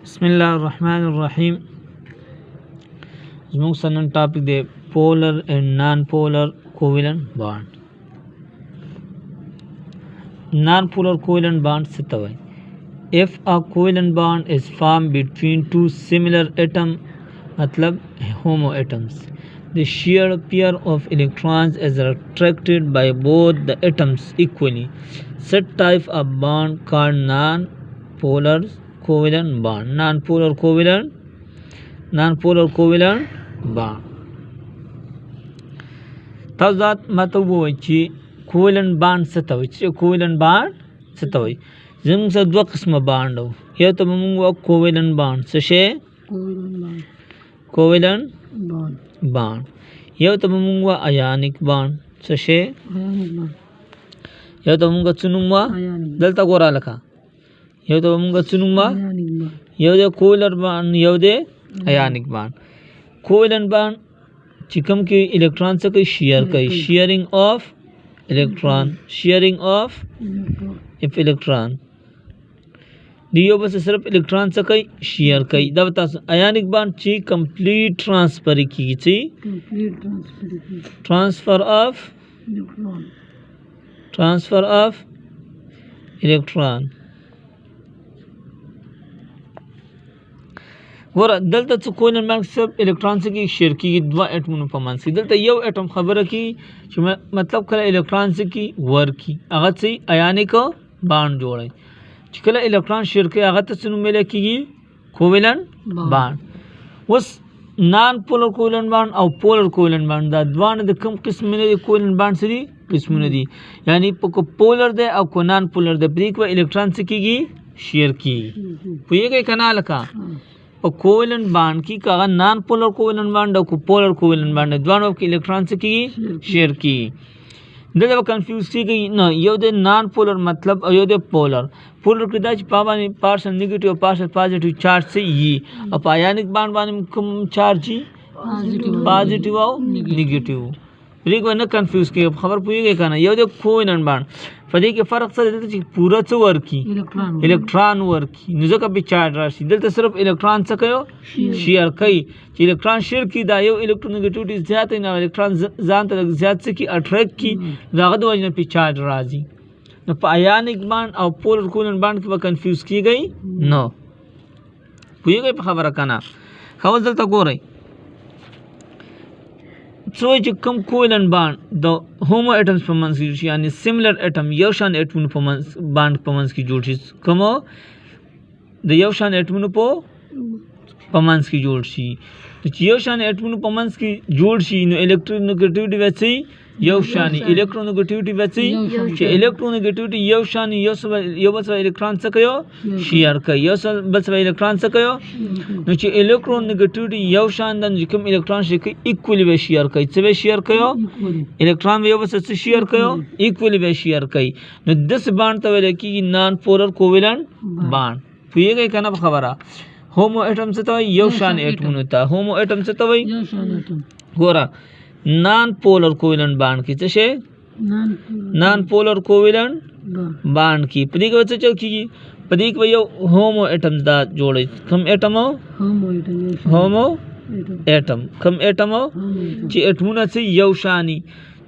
Bismillahirrahmanirrahim. زموږ سنن ټاپک دی polar and non-polar covalent bond. Non-polar covalent bond څه ته وایي؟ If a covalent bond is formed between two similar atoms, मतलब homo atoms, the shared pair of electrons is attracted by both the atoms equally. Such type of bond called non-polar covalent bond. Non-polar covalent bond. تاسو ذات ماته ووایي چې covalent bond څه ته وایي؟ چې covalent bond څه ته وایي؟ زموږ سره دوه قسمه بانډ وو. یو ته به موږ وایو covalent bond. څه شی؟ covalent bond. یو ته به موږ وایو ionic bond. څه شی؟ یو ته به موږ څه نوم وایو؟ دلته ګوره لکه یو ته به موږ څه نوم وایو؟ یو دی covalent bond، یو دی ionic bond. covalent bond چې کوم کې الکترون څه کوي؟ شیر کوي. شیرینګ آف الکترون. دی یو بس صرف الکترون څه کوي؟ شیر کوي. دا تاسو ionic bond چې کمپلیټ ټرانسفر کیږي. چې ټرانسفر آف الکترون. ګوره دلته څه covalent bond صرف الکترون څه کې شیر کیږي دوه اټمونو په منځ کې. دلته یو اټم خبره کی چې مطلب کله الکترون څه کی ورکی هغه څه ionic bond جوړي. چې کله الکترون شیر کوي هغه ته څه نوم ویل کیږي؟ covalent bond. اوس نان پولر covalent bond او پولر covalent bond دا دوه د کوم قسم نه دي؟ covalent bond سری قسمونه دي. یعنی په پولر ده او کو نان پولر ده پرې کو الکترون څه کیږي؟ شیر کیږي. پوهیږئ کنه لکه په covalent bond کې کاغه نان پولر covalent bond او کو پولر covalent bond دوه کې الکترون څه کیږي؟ شیر کیږي. دغه کنفیوز کیږي نه. یو د نان پولر مطلب او یو د پولر. پولر کې دا چې پابانې پارشل نیگیټیو او پارشل پازیټیو چارج سي وي او په ionic bond باندې کوم چارج وي؟ پازیټیو او نیگیټیو. ریګ نه کنفیوز کیږي. خبر پوهیږئ کنه یو د covalent bond په دې کې فرق څه دی چې پورا څه ورکی؟ الکترون ورکی. نو ځکه به چارج راشي. دلته صرف الکترون څه کوي؟ شیر کوي. چې الکترون شیر کی دا یو الکترونیګیټیوټي زیات نه الکترون ځان ته زیات څه کی اټریکټ کی داغه د وجه نه په چارج راځي. نو په ionic bond او polar covalent bond کې به کنفیوز کیږي نو. پوهیږئ په خبره کنه. خو دلته ګورئ څو چې کوم covalent bond د homo atoms په منځ کې شي یعنی similar atom یو شان اټمونو په منځ bond په منځ کې جوړ شي. کوم د یو شان اټمونو په منځ کې جوړ شي. چې یو شان اټمونو په منځ کې جوړ شي نو الکترونیګیټیوټي وڅي یو شانی. الکترونیګیټیوټي وڅي چې الکترونیګیټیوټي یو شانی یو بل الکترون څه کوي؟ شیر کوي. یو بل الکترون څه کوي؟ نو چې الکترونیګیټیوټي یو شان د کوم الکترون شي کوي ایکولی به شیر کوي. څه به شیر کوي؟ الکترون یو بل څه شیر کوي؟ ایکولی به شیر کوي. نو دس بانډ ته ویل کیږي نان پولر covalent bond. پوهیږئ کنه په خبره. homo atom څه ته وایي؟ یو شان اټمونو ته. homo atom څه ته وایي؟ ګوره نان پولر covalent bond کې څه شي؟ نان پولر covalent bond کې په دې کې څه چل کیږي؟ په دې کې یو homo atom دا جوړي. کوم اټم؟ homo atom. کوم اټم؟ چې اټمونه څه یو شانی.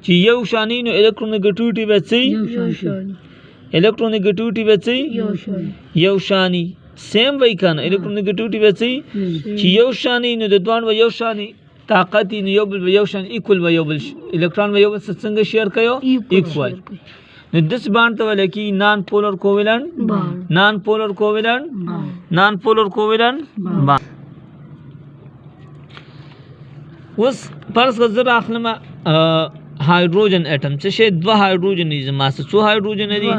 چې یو شانی نو الکترونیګیټیوټي به څه؟ الکترونیګیټیوټي به څه؟ یو شانی. سیم وای کنه الکترونیګیټیوټي به څه؟ چې یو شانی نو د دوه یو شانی طاقت نو یو بل یو شان ایکوال و یو بل الکترون و یو بل څنګه شیر کوي؟ ایکوال. نو دس بانډ ته ویل کی نان پولر covalent bond. اوس فرض کړه زه اخلم هایدروجن اټم. څه شی؟ دوه هایدروجن دي. زما څه څو هایدروجن دي؟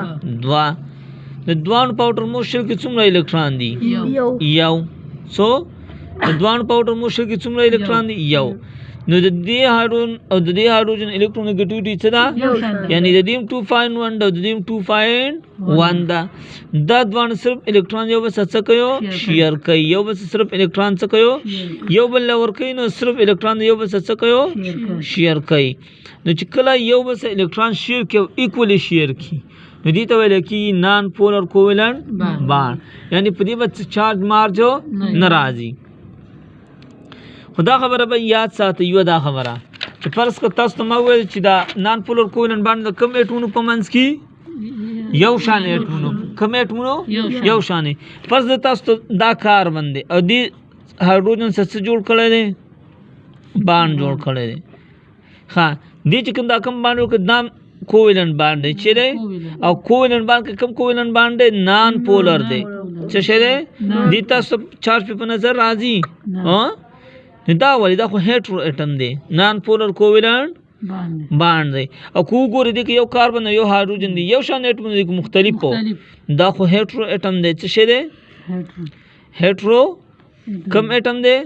دوه. د دوه پاوډر موشل کې څومره الکترون دي؟ یو. سو د دوه پاوډر موشل کې څومره الکترون دي؟ یو. نو د دې هایدروجن او د دې هایدروجن الکترونیګیټیوټي څه ده؟ یعنی د دې 2.1 او د دې 2.1 ده. دا دوه صرف الکترون یو بس څه کوي؟ شیر کوي. یو بس صرف الکترون څه کوي؟ یو بل لور کوي. نو صرف الکترون یو بس څه کوي؟ شیر کوي. نو چې کله یو بس الکترون شیر کوي ایکولی شیر کوي نو دې ته ویل کېږي نان پولر کوولنټ بانډ، یعنی په دې به چارج مارج نه راځي. خو دا خبره به یاد ساتئ یوه دا خبره چې فرض که تاسو ته ما وویل چې دا نان پولر کوولنټ بانډ د کوم اټمونو په منځ کې یو شان اټمونو، کوم اټمونو یو شانې. فرض د تاسو ته دا کاربن دی او دې هایدروجن څه جوړ کړی دی؟ بانډ جوړ کړی دی. ښه دې چې کوم دا کوم بانډ جوړ کړی دا کوولنټ بانډ دی چې دی، او کوولنټ بانډ کې کوم کوولنټ بانډ دی؟ نان پولر دی. څه شی دی؟ دې تاسو چارج په نظر راځي؟ دا ولې دا خو هیټرو اټم دی، نان پولر کوولنټ بانډ دی. او کو ګورې دې کې یو کاربن او یو هایدروجن دی، یو شان اټم دی مختلف هو، دا خو هیټرو اټم دی. څه شی دی؟ هیټرو. کم اټم دی؟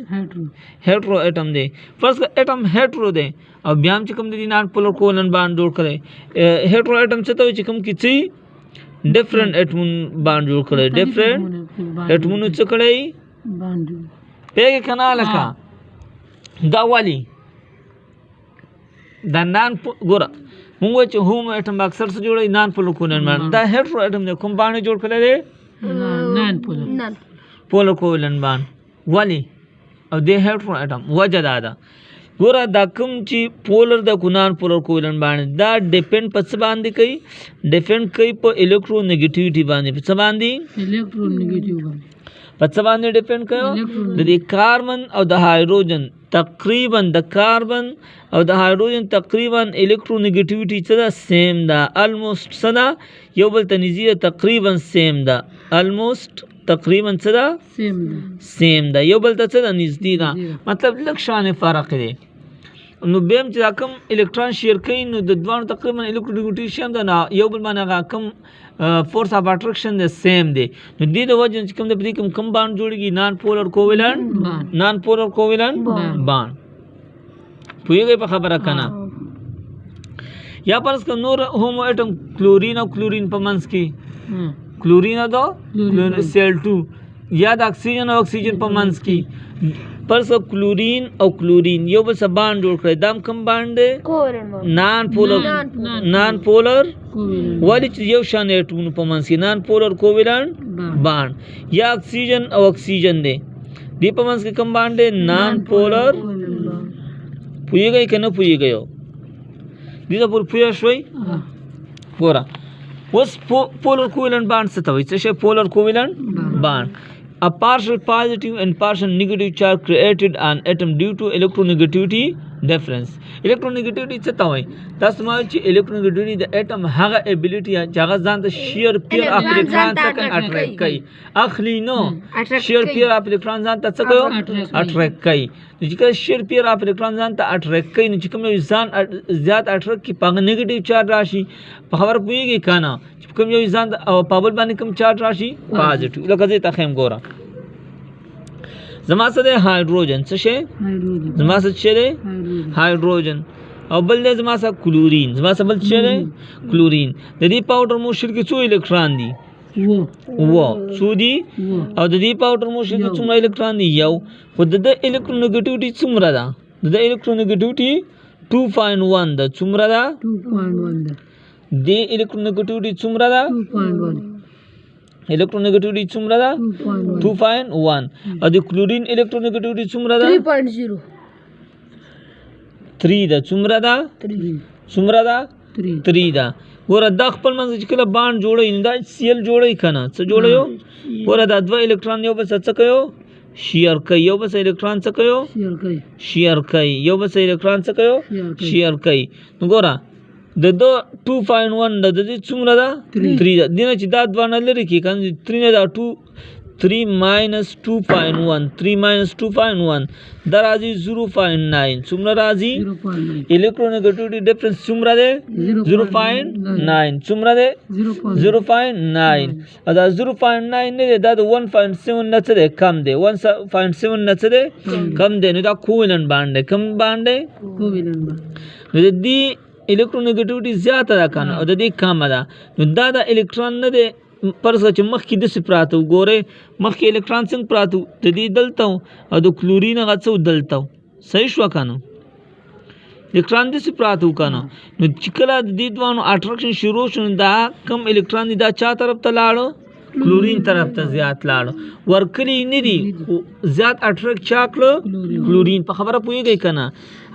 هیټرو اټم دی. فرض کړه اټم هیټرو دی او بیا هم چې کوم دی نان پولر کوولنټ بانډ جوړ کړی. هیټرو اټم څه ته وایي چې کوم کې څه ډفرنٹ اټمون بانډ جوړ کړی، ډفرنٹ اټمونو څه کړی پیږې که نه لکه دا والی دا نان ګوره مونږ وایو چې هومو اټم به اکثر څه جوړوي؟ نان پولر کوولنټ بانډ. دا هیټرو اټم دی، کوم بانډ جوړ کړی دی؟ نان پولر کوولنټ بانډ. والی او د هیټرو اټم وجه دا ده ګوره دا کوم چې پولر د نان پولر کوولنټ باندې دا ډیپینډ په څه باندې کوي؟ ډیپینډ کوي په الکترونیګیټیویټي باندې. په څه باندې؟ الکترونیګیټیو باندې. په څه باندې ډیپینډ کوي؟ د دې کاربن او د هایدروجن تقریبا د کاربن او د هایدروجن تقریبا الکترونیګیټیویټي څه ده؟ سیم ده. الموسټ څه ده؟ یو بل ته نږدې ده، تقریبا سیم ده. الموسټ تقریبا څه ده؟ سیم ده. یو بل ته څه ده؟ نږدې ده. مطلب لږ شانې فرق دی. نو بیا هم چې دا کوم الکترون شیر کوي نو د دوانو تقریبا الکترونیګیټیویټي سیم ده، نه یو بل باندې هغه کوم فورس اف اټریکشن دی سیم دی. نو دې د وجه چې کوم د پدې کوم بانډ جوړیږي؟ نان پولر کوولنټ نان پولر کوولنټ بانډ. پوهیږئ په خبره که نه؟ یا فرض کړه نور هومو اټم کلورین او کلورین په منځ کې کلورین او د Cl2 یا د اکسیجن او اکسیجن په منځ کې فرض کړه کلورین او کلورین یو بل سره بانډ جوړ کړی. دا کوم بانډ دی؟ نان پولر. نان پولر ولې چې یو شان اټمونو په منځ کې نان پولر کوولنټ بانډ. یا اکسیجن او اکسیجن دی، دې په منځ کې کوم بانډ دی؟ نان پولر. پوهیږئ که نه پوهیږئ؟ دې ته پورې پوه شوئ؟ ګوره اوس پولر کوولنټ بانډ څه ته وایي؟ څه شی پولر کوولنټ بانډ؟ A partial positive and partial negative charge created an atom due to electronegativity difference. electronegativity څه ته وایي؟ تاسو ما چې electronegativity د اټم هغه ابیلیټي چې هغه ځان ته شیر پیر اف الکترون څخه اټریکټ کوي. اخلي نو شیر پیر اف الکترون ځان ته څه کوي؟ اټریکټ کوي. چې کله شیر پیر اف الکترون ځان ته اټریکټ کوي نو چې کوم یو ځان زیات اټریکټ کی په نیگیټیو چارج راشي. په خبره پوهیږئ که نه؟ چې کوم یو ځان او په بل باندې کوم چارج راشي؟ پازیټیو. لکه زه ته ښیم ګوره زما څه دی؟ هایدروجن. څه شی؟ زما څه څه دی؟ هایدروجن. او بل دی زما څه؟ کلورین. زما څه بل څه دی؟ کلورین. د دې پاوډر موشر کې څو الکترون دي؟ اوه. څو دي؟ او د دې پاوډر موشر کې څومره الکترون دي؟ یو. خو د الکترونیګیټیویټي څومره ده؟ د الکترونیګیټیویټي 2.1 ده. څومره ده؟ 2.1 ده. د الکترونیګیټیویټي څومره ده؟ 2.1. الکترونیګیټیویټي څومره ده؟ 2.1. او د کلورین الکترونیګیټیویټي څومره ده؟ 3.0. 3 ده. څومره ده؟ 3. څومره ده؟ 3 ده. ګوره دا خپل منځ چې کله بانډ جوړوي نو دا Cl جوړوي که نه؟ څه جوړوي؟ ګوره دا دوه الکترون یو بل سره څه کوي؟ شیر کوي. یو بل سره الکترون څه کوي؟ شیر کوي. یو بل سره الکترون څه کوي؟ شیر کوي. نو ګوره د 2.1 د دې څومره ده؟ 3 ده. دینه چې دا دوه نه لري کې کنه 3 نه دا 3 minus 2.1 3 minus 2.1 دا راځي 0.9. څومره راځي؟ الکترونیګیټیویټي ډیفرنس څومره ده؟ 0.9. څومره ده؟ 0.9. او دا 0.9 نه ده، دا د 1.7 نه څه ده؟ کم ده. 1.7 نه څه ده؟ کم ده. نو دا کوولنټ بانډ دی. کوم بانډ دی؟ کوولنټ بانډ. نو د دې الکترونیګیټیویټي زیاته ده که نه؟ او د دې کمه ده. نو دا د الکترون نه دی فرض چې مخکې داسې پراته و. ګورئ مخکې الکترون څنګه پراته و؟ د دې دلته و او د کلورین هغه څه و؟ دلته و. صحیح شوه که نه؟ الکترون دې پراتو کنه نو چې کله د دې دوانو اټریکشن شروع شو دا کم الکترون دی دا چا طرف ته لاړو کلورین طرف ته زیات لاړو ورکلی نه دي زیات اټریکټ چا کړو کلورین په خبره پوهیږئ کنه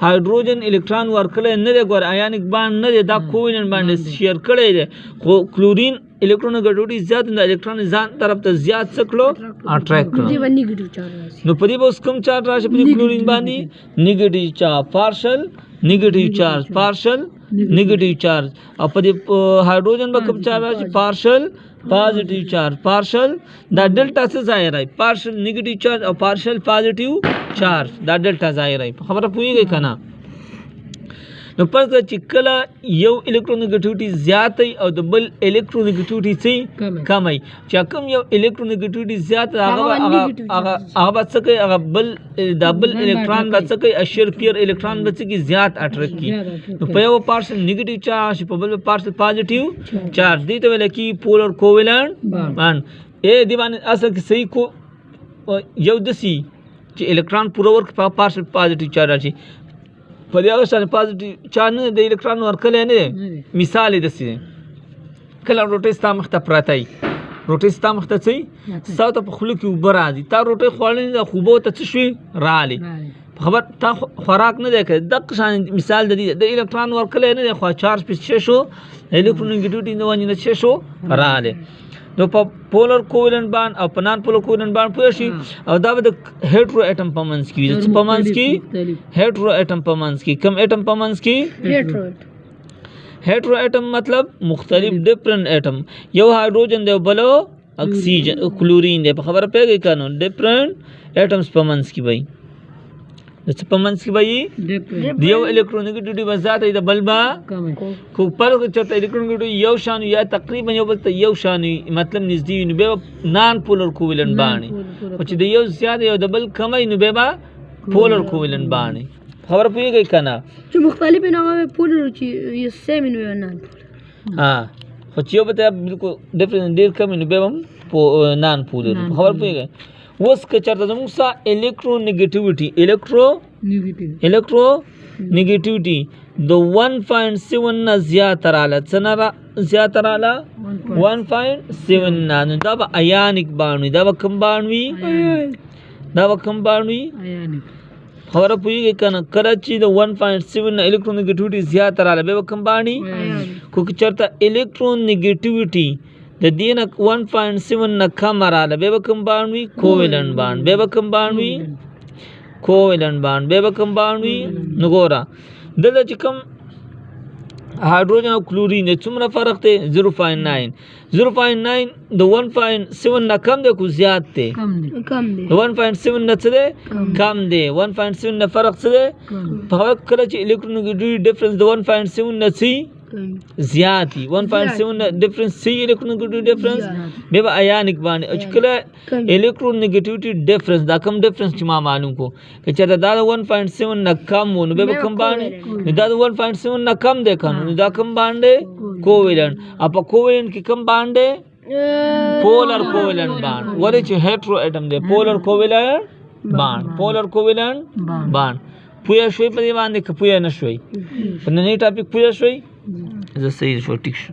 هایدروجن الکترون ورکلی نه دی ګور ایونیک بانډ نه دی دا کوویلنټ بانډ شیر کړی دی خو کلورین الکترونګټیویټي زیات د الکترون ځان طرف ته زیات څه کړو اټریکټ کړو نو په دې به اوس کوم چارج راشي په دې کلورین باندې نیګیټیو چارج پارشل نیگیټیو چارج پارشل نیگیټیو چارج او په دې هایدروجن به کوم چارج راشي پارشل پازیټیو چارج پارشل دا ډلټا څه ځای راځي پارشل نیگیټیو چارج او پارشل پازیټیو چارج دا ډلټا ځای راځي خبره پوهیږئ کنه نو پس چې کله یو الکترونګټیویټي زیات او د بل الکترونګټیویټي څه کم وي چې کوم یو الکترونګټیویټي زیات هغه به څه کوي هغه بل د بل الکترون به څه کوي اشیر پیر الکترون به څه کوي زیات اټریکټ کوي نو په یو پارشل نیگیټیو چارج په بل پارشل پازیټیو چارج دي ته ویل کی پولر کوویلنٹ بانډ ا دی باندې اصل کې صحیح کو یو دسی چې الکترون پوره ورک په پارشل پازیټیو چارج راشي په دې هغه سره پازیټیو چارج نه د الکترون ورکلی نه دی مثال یې داسې کله روټۍ ستا مخ ته پرته وي روټۍ ستا مخ ته څه وي ستا ته په خوله کې اوبه راځي تا روټۍ خوړلې ده خو اوبه ورته څه شوې راغلې خبر تا خوراک نه دی کړی دقه شان مثال د دې د الکترون ورکلی نه دی خو چارج پې څه شو الکترونګټیویټي د وجې نه څه شو راغلی نو په پولر کوویلنټ بانډ او په نان پولر کوویلنټ بانډ پوه شي او دا به د هیټرو اټم په منځ کې وي د څه په منځ کې هیټرو اټم په منځ کې کوم اټم په منځ کې هیټرو اټم مطلب مختلف ډیفرنٹ اټم یو هایدروجن دی بل اکسیجن کلورین دی په خبره پوهېږئ که نو ډیفرنٹ اټمز په منځ کې وي د څه په منځ کې به وي د یو الکترونګټیویټي به زیات وي د بل به خو فرق چېرته الکترونګټیویټي یو شان وي یا تقریبا یو بل ته یو شان وي مطلب نږدې وي نو بیا به نان پولر کوویلنټ باندې خو چې د یو زیات او د بل کم وي نو بیا به پولر کوویلنټ باندې خبره پوهېږئ که نه چې مختلف وي نو هغه پولر چې سیم وي نان خو چې یو به ته بلکل ډفرنټ ډېر کم وي نو بیا به نان پولر خبره پوهېږئ اوس که چېرته زموږ ستا الکترونګټیویټي الکترونګټیویټي د 1.7 نه زیاته راغله څه نه زیاته راغله 1.7 نه نو دا به ایانیک بانډ وي دا به کوم بانډ وي دا به کوم بانډ وي خبره پوهېږئ که نه کله چې د 1.7 نه الکترونګټیویټي زیاته راغله بیا به کوم بانډ وي خو که چېرته الکترونګټیویټي د دې نه 1.7 نه کم راغله بیا به کوم بانډ وي کوویلنټ بانډ بیا به کوم بانډ وي کوویلنټ بانډ بیا به کوم بانډ وي نو ګوره دلته چې کوم هایدروجن او کلورین دی څومره فرق دی 0.9 د 1.7 نه کم دی خو زیات دی د 1.7 نه څه دی کم دی 1.7 نه فرق څه دی په خبره کله چې الکترونګټیویټي ډفرنس د 1.7 نه څه زیات وي 1.7 ډفرنس صحیح الکترونګټیویټي ډفرنس بیا به ایانیک باندې او چې کله الکترونګټیویټي ډفرنس دا کوم ډفرنس چې ما معلوم کو که چېرته دا د 1.7 نه کم و نو بیا به کوم باندې نو دا د 1.7 نه کم دی که نو دا کوم باندې کوویلنټ او په کوویلنټ کې کوم باندې پولر کوویلنټ باند ولې چې هیټرو اټم دی پولر کوویلنټ باند پولر کوویلنټ باند پوهه شوئ په دې باندې که پوهه نه شوئ په نننۍ ټاپک پوهه شوئ زه صحیح شو ټیک شو